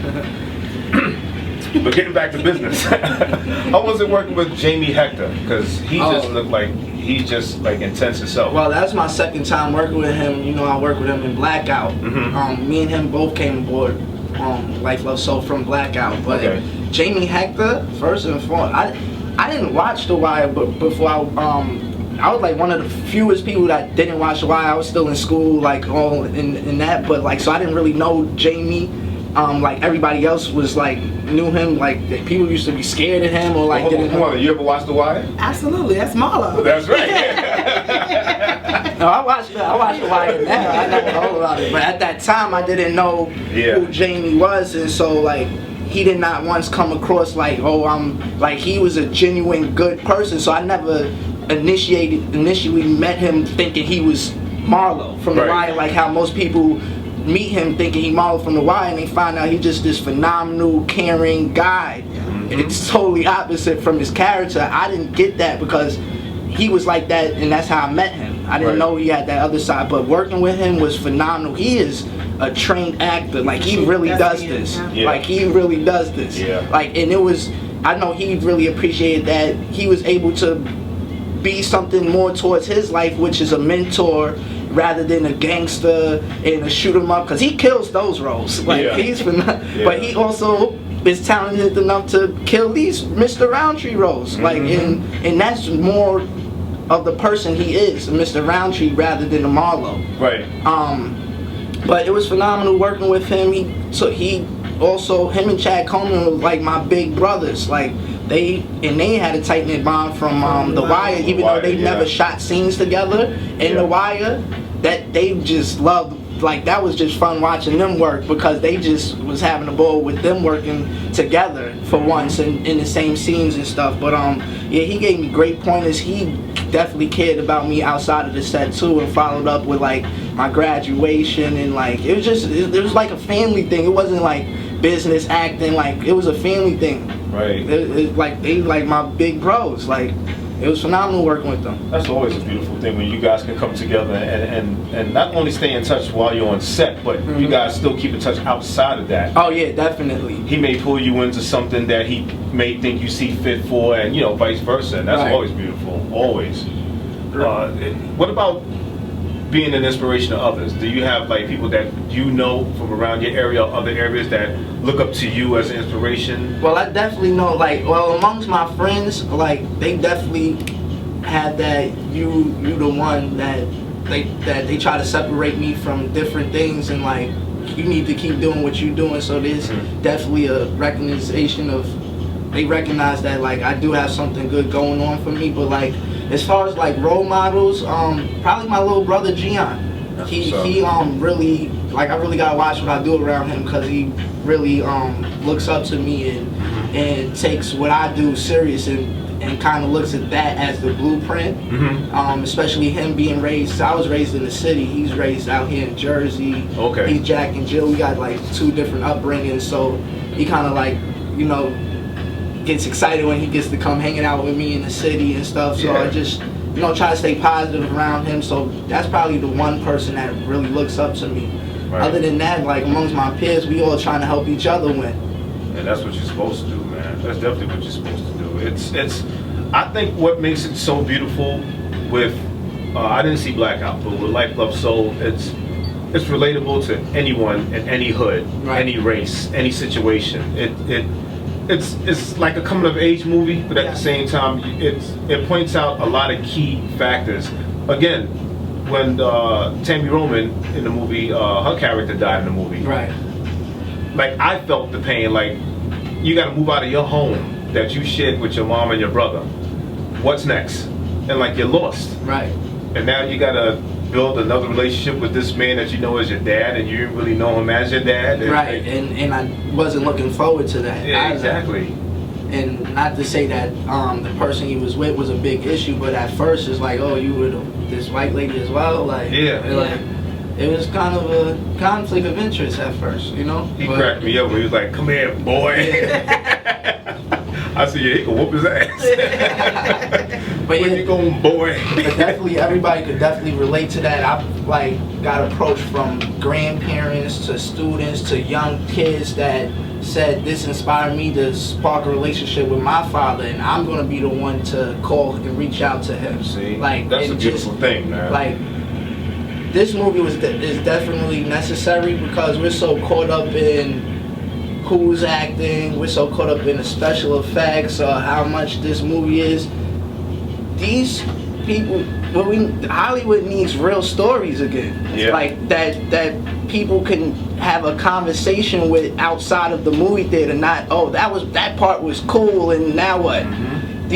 But getting back to business, how was it working with Jamie Hector? Because he just looked like he just like intense himself. Well, that's my second time working with him. You know, I worked with him in Blackout. Mm-hmm. Me and him both came aboard Life Love Soul from Blackout. But Jamie Hector, first and foremost, I didn't watch The Wire, but before I was like one of the fewest people that didn't watch The Wire. I was still in school, like all in that, but like so I didn't really know Jamie. Like everybody else was like knew him, like people used to be scared of him or like. Hold on, you ever watched The Wire? Absolutely, that's Marlo. That's right. No, I watched The Wire now. I know all about it, but at that time I didn't know who Jamie was, and so like he did not once come across like like he was a genuine good person. So I never initially met him thinking he was Marlo from The Wire, like how most people meet him thinking he Marlo from The Wire, and they find out he's just this phenomenal, caring guy. It's totally opposite from his character. I didn't get that because he was like that, and that's how I met him. I didn't know he had that other side, but working with him was phenomenal. He is a trained actor. Like he really does this. Like he really does this. Like, and it was, I know he really appreciated that he was able to be something more towards his life, which is a mentor rather than a gangster and a shoot 'em up, because he kills those roles. Like he's but he also is talented enough to kill these Mr. Roundtree roles. Like and that's more of the person he is, Mr. Roundtree, rather than a Marlo. Right. But it was phenomenal working with him. Him and Chad Coleman were like my big brothers. Like they had a tight knit bond from The Wire, even though they never shot scenes together in The Wire. That they just loved. Like that was just fun watching them work because they just was having a ball with them working together for once in the same scenes and stuff. But yeah, he gave me great pointers. He definitely cared about me outside of the set too, and followed up with like my graduation, and like it was like a family thing. It wasn't like business acting, like it was a family thing. Right. Like they like my big bros. Like it was phenomenal working with them. That's always a beautiful thing when you guys can come together and not only stay in touch while you're on set, but you guys still keep in touch outside of that. Oh yeah, definitely. He may pull you into something that he may think you see fit for, and you know, vice versa. And that's always beautiful. Always. What about being an inspiration to others? Do you have like people that you know from around your area or other areas that look up to you as an inspiration? Well, I definitely know, like, amongst my friends, like, they definitely had that you the one that they try to separate me from different things, and like you need to keep doing what you're doing. So there's definitely a recognition of, they recognize that like I do have something good going on for me. But like as far as like role models, probably my little brother Gian. He really, like, I really gotta watch what I do around him, because he really looks up to me and takes what I do serious, and kind of looks at that as the blueprint. Especially him being raised, I was raised in the city, he's raised out here in Jersey. He's Jack and Jill, we got like two different upbringings, so he kind of like, you know, gets excited when he gets to come hanging out with me in the city and stuff. So I just, you know, try to stay positive around him. So that's probably the one person that really looks up to me. Other than that, like amongst my peers, we all trying to help each other win. And that's what you're supposed to do, man. That's definitely what you're supposed to do. It's I think what makes it so beautiful with, I didn't see Blackout, but with Life, Love, Soul, it's relatable to anyone in any hood, any race, any situation. It's like a coming of age movie, but at the same time, it points out a lot of key factors. Again, when Tammy Roman in the movie, her character died in the movie. Right. Like, I felt the pain. Like, you got to move out of your home that you shared with your mom and your brother. What's next? And like, you're lost. Right. And now you got to build another relationship with this man that you know as your dad, and you didn't really know him as your dad. And right. And I wasn't looking forward to that. Yeah, exactly. And not to say that the person he was with was a big issue, but at first it's like, oh, you were this white lady as well? Like, like, it was kind of a conflict of interest at first, you know? He cracked me up when he was like, come here, boy. I said, yeah, he can whoop his ass. But where you going, boy? But definitely, everybody could definitely relate to that. I like got approached from grandparents to students to young kids that said this inspired me to spark a relationship with my father, and I'm gonna be the one to call and reach out to him. See, like that's a beautiful thing, man. Like, this movie is definitely necessary because we're so caught up in who's acting, we're so caught up in the special effects or how much this movie is. These people, Hollywood needs real stories again. Yeah. Like that people can have a conversation with outside of the movie theater. Not, oh, that part was cool and now what? Mm-hmm.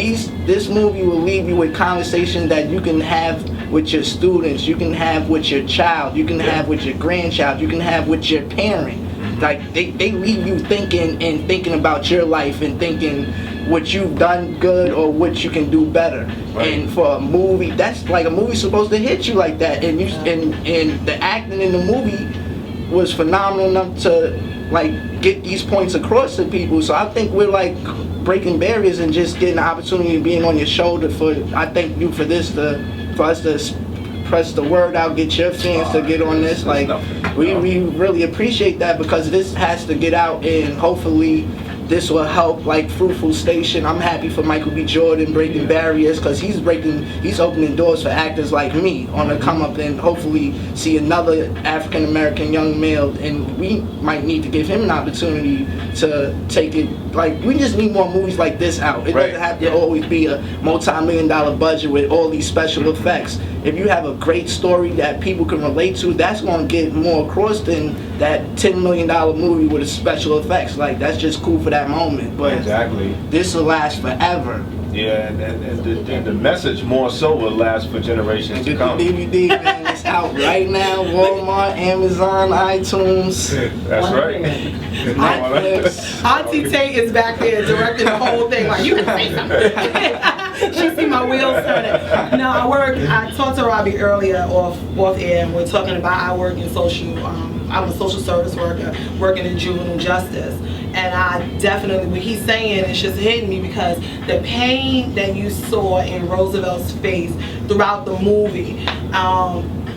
This movie will leave you with conversations that you can have with your students, you can have with your child, you can have with your grandchild, you can have with your parent. Like, they leave you thinking about your life and thinking what you've done good or what you can do better. Right. And for a movie, that's like, a movie's supposed to hit you like that. And and the acting in the movie was phenomenal enough to like get these points across to people. So I think we're like breaking barriers and just getting the opportunity of being on your shoulder. I thank you for this, for us to press the word out, get your fans to get on this. Like, we really appreciate that because this has to get out, and hopefully this will help like Fruitful Station. I'm happy for Michael B. Jordan breaking barriers because he's opening doors for actors like me on the come up, and hopefully see another African American young male, and we might need to give him an opportunity to take it. Like, we just need more movies like this out. It doesn't have to always be a multi-million-dollar budget with all these special effects. If you have a great story that people can relate to, that's going to get more across than that $10 million movie with the special effects. Like, that's just cool for that moment. But exactly, this will last forever. Yeah, and the message more so will last for generations to come. The DVD, man, it's out right now. Walmart, Amazon, iTunes. That's right. Netflix. Auntie Tate is back there directing the whole thing. Like, you can say something. She see my wheels turning. No, I talked to Robbie earlier off air, and we're talking about I work in social. I'm a social service worker working in juvenile justice, and I definitely, what he's saying, it's just hitting me because the pain that you saw in Roosevelt's face throughout the movie,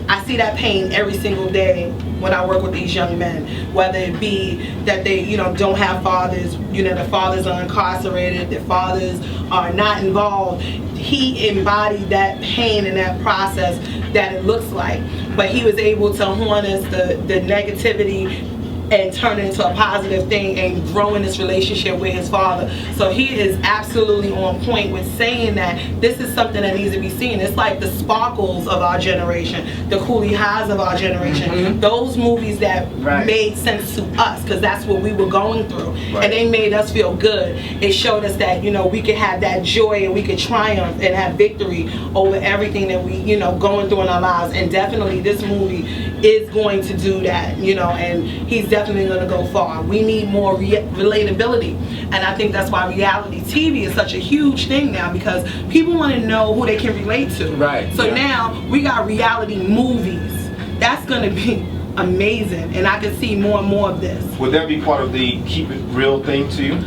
I see that pain every single day when I work with these young men, whether it be that they, don't have fathers, the fathers are incarcerated, their fathers are not involved. He embodied that pain and that process that it looks like, but he was able to harness the negativity and turn it into a positive thing and grow in this relationship with his father. So he is absolutely on point with saying that this is something that needs to be seen. It's like the Sparkles of our generation, the Cooley Highs of our generation, those movies that made sense to us because that's what we were going through. And they made us feel good. It showed us that, we could have that joy and we could triumph and have victory over everything that we, going through in our lives. And definitely this movie is going to do that, and he's definitely going to go far. We need more relatability, and I think that's why reality TV is such a huge thing now, because people want to know who they can relate to. So now we got reality movies. That's going to be amazing, and I can see more and more of this. Would that be part of the keep it real thing to you?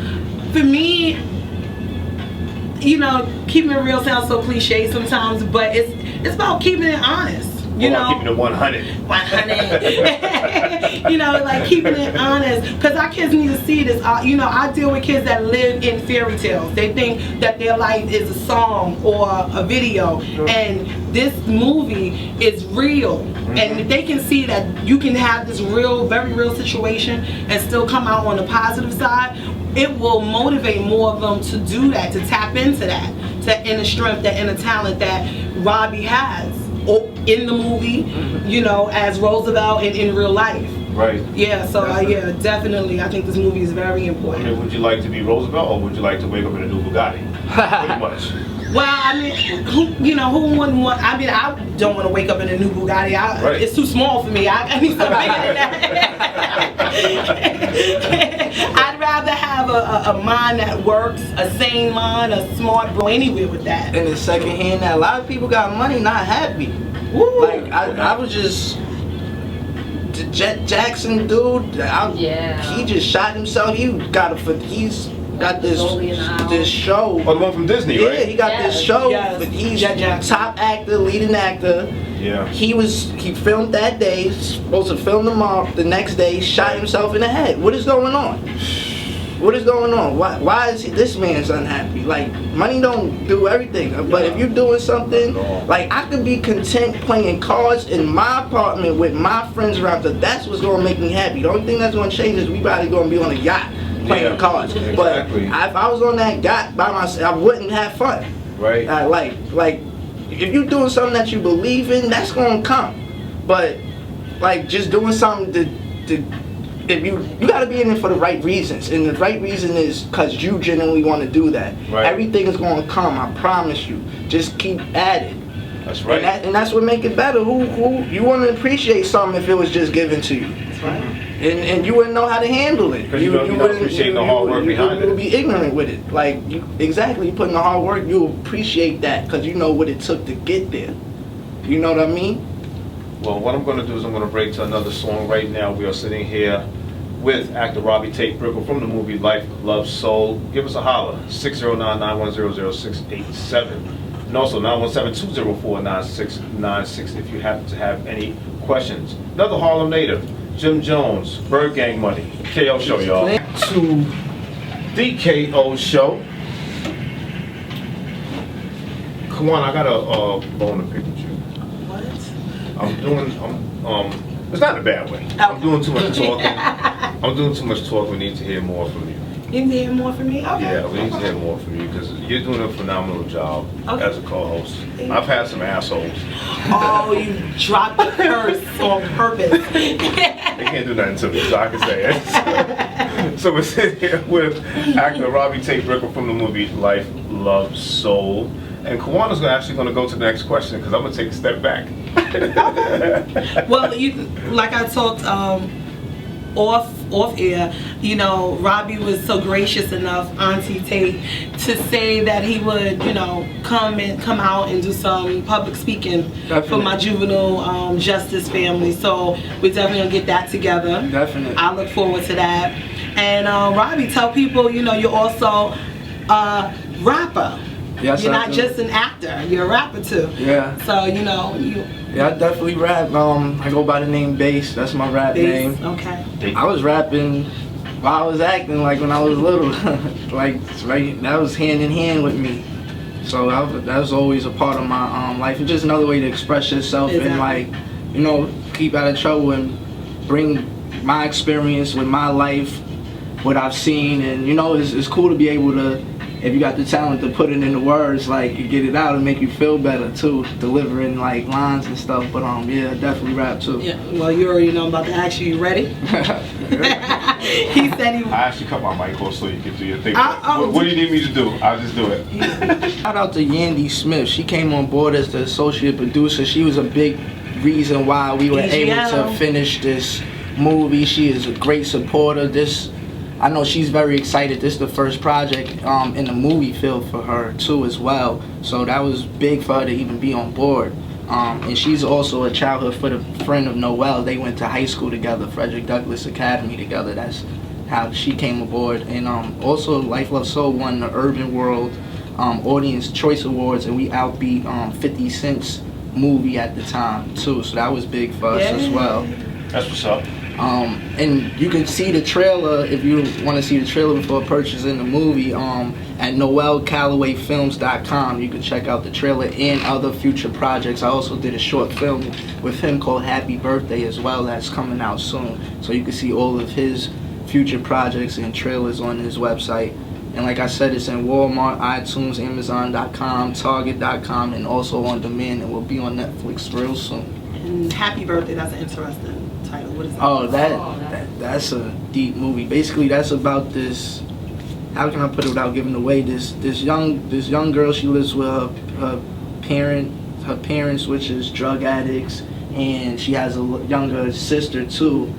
For me, keeping it real sounds so cliche sometimes, but it's about keeping it honest. Keeping it 100. 100. You know, like keeping it honest, because our kids need to see this. You know, I deal with kids that live in fairy tales. They think that their life is a song or a video, and this movie is real. And if they can see that you can have this real, very real situation and still come out on the positive side, it will motivate more of them to do that, to tap into that, that inner strength, that inner talent that Robbie has in the movie, you know, as Roosevelt and in real life. Right. Yeah, so yeah, definitely, I think this movie is very important. I mean, would you like to be Roosevelt, or would you like to wake up in a new Bugatti? Pretty much. Well, I mean, who wouldn't want? I mean, I don't want to wake up in a new Bugatti. Right. It's too small for me. I need something bigger than that. I'd rather have a mind that works, a sane mind, a smart brain, anywhere with that. And the second hand, that a lot of people got money, not happy. Woo. Like I was just the Jackson dude. He just shot himself. He's got this show. Oh, the one from Disney, right? Yeah, he got this show. Yes. But he's Yes. top actor, leading actor. Yeah. He filmed that day, supposed to film tomorrow. The next day, shot himself in the head. What is going on? What is going on? Why is this man's unhappy? Like, money don't do everything. But if you're doing something, like, I could be content playing cards in my apartment with my friends around. So that's what's gonna make me happy. The only thing that's gonna change is we probably gonna be on a yacht playing cards. Exactly. But if I was on that yacht by myself, I wouldn't have fun. Right. Like, if you're doing something that you believe in, that's gonna come. But like just doing something to if you gotta be in it for the right reasons, and the right reason is because you genuinely want to do that. Right. Everything is gonna come. I promise you. Just keep at it. That's right. And that's what make it better. Who you want to appreciate something if it was just given to you. That's right. And you wouldn't know how to handle it. Because you don't appreciate the hard work behind it. You would be ignorant with it. Like, you put in the hard work, you'll appreciate that because you know what it took to get there. You know what I mean? Well, what I'm going to do is I'm going to break to another song right now. We are sitting here with actor Robbie Tate Brickle from the movie Life, Love, Soul. Give us a holler, 609-910-0687. And also 917-204-9696 if you happen to have any questions. Another Harlem native, Jim Jones, Bird Gang Money, KO Show, y'all. To the KO Show. Quanna, I got a bone to pick with you. What? It's not in a bad way. I'm doing too much talking. I'm doing too much talk. We need to hear more from you. You need to hear more from me? Okay. Yeah, we need to hear more from you because you're doing a phenomenal job as a co-host. I've had some assholes. Oh, you dropped the curse on purpose. They can't do nothing to me, so I can say it. So we're sitting here with actor Robbie Tate Brickle from the movie Life, Love, Soul. And Quanna's actually going to go to the next question because I'm going to take a step back. Well, like I talked off air, you know, Robbie was so gracious enough, Auntie Tate, to say that he would, you know, come out and do some public speaking for my juvenile justice family. So we're definitely gonna get that together. Definitely. I look forward to that. And Robbie, tell people, you know, you're also a rapper. Yes, you're I not do. just an actor, you're a rapper too. Yeah. So, you know, Yeah, I definitely rap. I go by the name Bass. That's my rap name. Okay. I was rapping while I was acting, like when I was little. Like, right, that was hand in hand with me. So that was always a part of my life. It's just another way to express yourself and, like, you know, keep out of trouble and bring my experience with my life, what I've seen, and you know, it's cool to be able to. If you got the talent to put it into words, like, you get it out and make you feel better too, delivering like lines and stuff. But yeah, definitely rap too. Yeah, well, you already know I'm about to ask you. You ready? He said he. I actually cut my mic off so you can do your thing. What do you need me to do? I'll just do it. Shout out to Yandy Smith. She came on board as the associate producer. She was a big reason why we were able to finish this movie. She is a great supporter. I know she's very excited. This is the first project in the movie field for her too as well. So that was big for her to even be on board. And she's also a childhood friend of Noelle. They went to high school together, Frederick Douglass Academy together. That's how she came aboard. And also Life, Love, Soul won the Urban World Audience Choice Awards, and we outbeat 50 Cent's movie at the time too. So that was big for us as well. That's what's up. And you can see the trailer if you want to see the trailer before purchasing the movie at noelcallowayfilms.com. You can check out the trailer and other future projects. I also did a short film with him called Happy Birthday as well that's coming out soon. So you can see all of his future projects and trailers on his website. And like I said, it's in Walmart, iTunes, Amazon.com, Target.com, and also on demand, and will be on Netflix real soon. And Happy Birthday, that's an interesting title. What is that? Oh, that's a deep movie. Basically, that's about this. How can I put it without giving away? This young girl. She lives with her parents, which is drug addicts, and she has a younger sister too.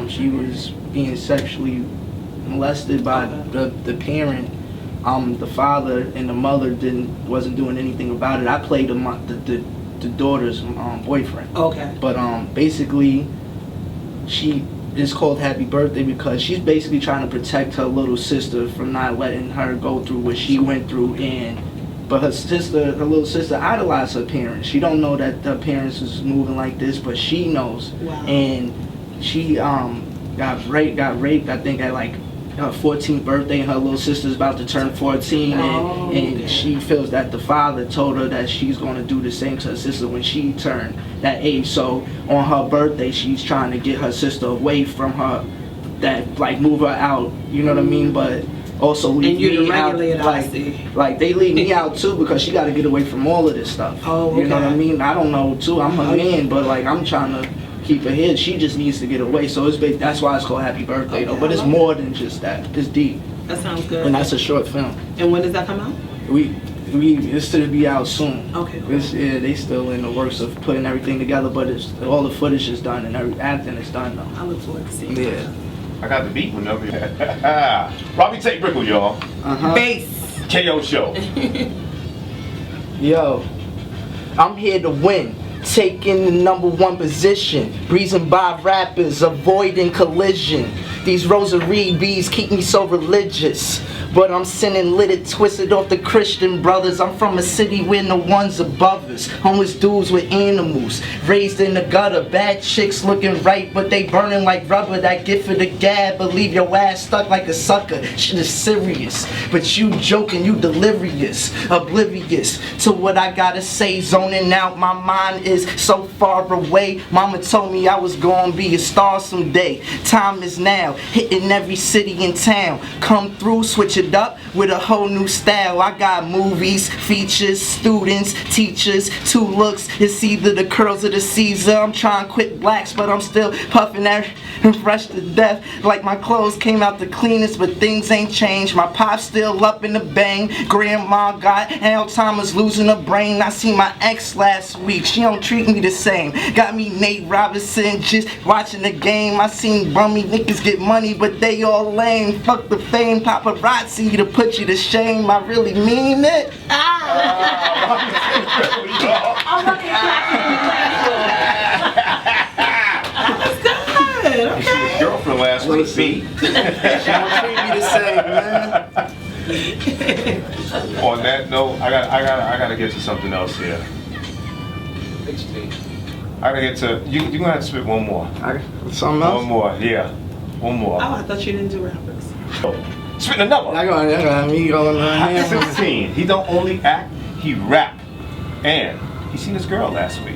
She was being sexually molested by the parent. The father and the mother wasn't doing anything about it. I played the daughter's boyfriend. Okay. But basically, she is called Happy Birthday because she's basically trying to protect her little sister from not letting her go through what she went through. But her little sister idolized her parents. She don't know that her parents was moving like this, but she knows. Wow. And she got raped. I think at like her 14th birthday, and her little sister's about to turn 14, and she feels that the father told her that she's going to do the same to her sister when she turned that age. So on her birthday, she's trying to get her sister away from her, move her out, you know what I mean? But also leave me out. Like they leave me out too because she got to get away from all of this stuff. Oh, okay. You know what I mean? I don't know too. I'm her man, but like I'm trying to keep her here. She just needs to get away. So that's why it's called Happy Birthday, though. But it's more than just that. It's deep. That sounds good. And that's a short film. And when does that come out? It's to be out soon. Okay. They still in the works of putting everything together, but all the footage is done and every acting is done though. I look forward to seeing it. Yeah. I got the beat whenever. Robbie Tate Brickle, y'all. Bass. KO show. Yo, I'm here to win. Taking the #1 position, breezing by rappers, avoiding collision. These rosary beads keep me so religious, but I'm sinning littered, twisted off the Christian brothers. I'm from a city where no one's above us. Homeless dudes with animals, raised in the gutter. Bad chicks looking right, but they burning like rubber. That gift for the gab, but leave your ass stuck like a sucker. Shit is serious, but you joking, you delirious, oblivious to what I gotta say. Zoning out, my mind is so far away. Mama told me I was gonna be a star someday. Time is now, hitting every city in town. Come through, switch it up with a whole new style. I got movies, features, students, teachers, 2 looks. It's either the curls or the Caesar. I'm trying to quit blacks, but I'm still puffing that fresh to death. Like my clothes came out the cleanest, but things ain't changed. My pop's still up in the bang. Grandma got Alzheimer's, losing her brain. I seen my ex last week. She don't treat me the same. Got me Nate Robinson just watching the game. I seen bummy niggas get money, but they all lame. Fuck the fame, paparazzi to put you to shame. I really mean it. That's good. Okay. Girlfriend last week, B. She don't treat me the same, man. On that note, I gotta get to something else here. I gotta get to you're gonna have to spit one more. Something else? One more, yeah. One more. Oh, I thought you didn't do rappers. Spit another. I got me going on. 16. He don't only act, he rap. And he seen his girl last week.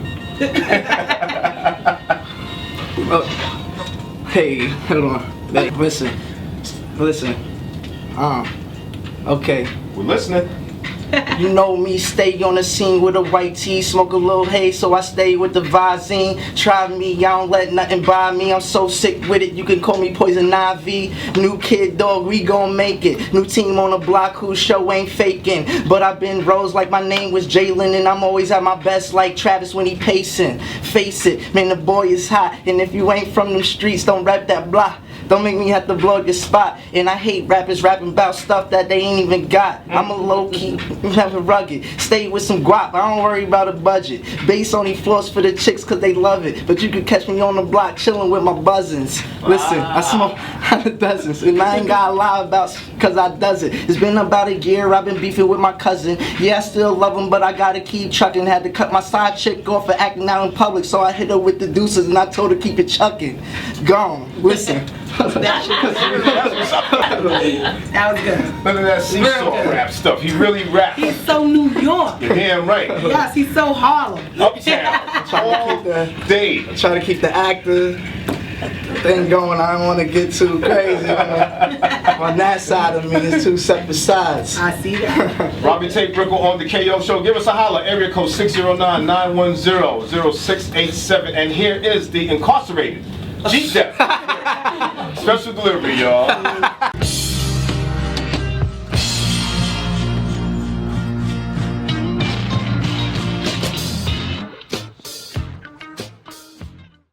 Hey, hold on. Hey, listen. Okay. We're listening. You know me, stay on the scene with a white tee, smoke a little haze, so I stay with the Visine. Try me, I don't let nothing buy me. I'm so sick with it, you can call me Poison Ivy. New kid, dog, we gon' make it. New team on the block whose show ain't faking. But I've been rose like my name was Jalen, and I'm always at my best like Travis when he pacing. Face it, man, the boy is hot, and if you ain't from them streets, don't rap that blah. Don't make me have to blow your spot. And I hate rappers rapping about stuff that they ain't even got. I'm a low-key, never rugged. Stay with some guap, I don't worry about a budget. Bass only floors for the chicks cause they love it. But you can catch me on the block chilling with my buzzins. Listen, I smoke 100 dozens. And I ain't gotta lie about cause I does it. It's been about a year, I've been beefing with my cousin. Yeah, I still love him, but I gotta keep trucking. Had to cut my side chick off for acting out in public, so I hit her with the deuces and I told her keep it chucking. Gone. Listen. That was good. None of that seesaw rap stuff. He really raps. He's so New York. You're damn right. Yes, he's so Harlem. Uptown. All day. Try to keep the actor thing going. I don't want to get too crazy on that side of me. It's two separate sides. I see that. Robbie Tate Brickle on the KO Show. Give us a holler. Area code 609-910-0687. And here is the incarcerated Jeep Death. Special delivery, y'all.